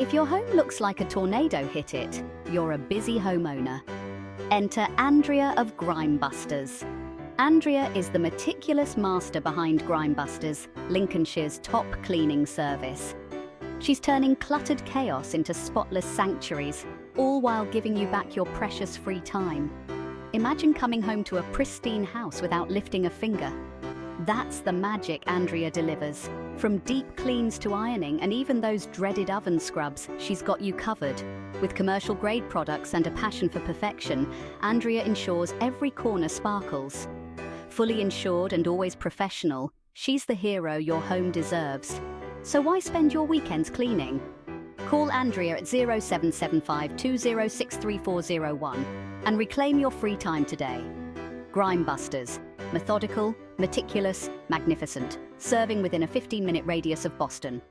If your home looks like a tornado hit it, you're a busy homeowner. Enter Andrea of Grimebusters. Andrea is the meticulous master behind Grimebusters, Lincolnshire's top cleaning service. She's turning cluttered chaos into spotless sanctuaries, all while giving you back your precious free time. Imagine coming home to a pristine house without lifting a finger. That's the magic Andrea delivers. From deep cleans to ironing and even those dreaded oven scrubs, she's got you covered. With commercial-grade products and a passion for perfection, Andrea ensures every corner sparkles. Fully insured and always professional, she's the hero your home deserves. So why spend your weekends cleaning? Call Andrea at 0775 206 3401 and reclaim your free time today. Grimebusters. Methodical, meticulous, magnificent. Serving within a 15-minute radius of Boston.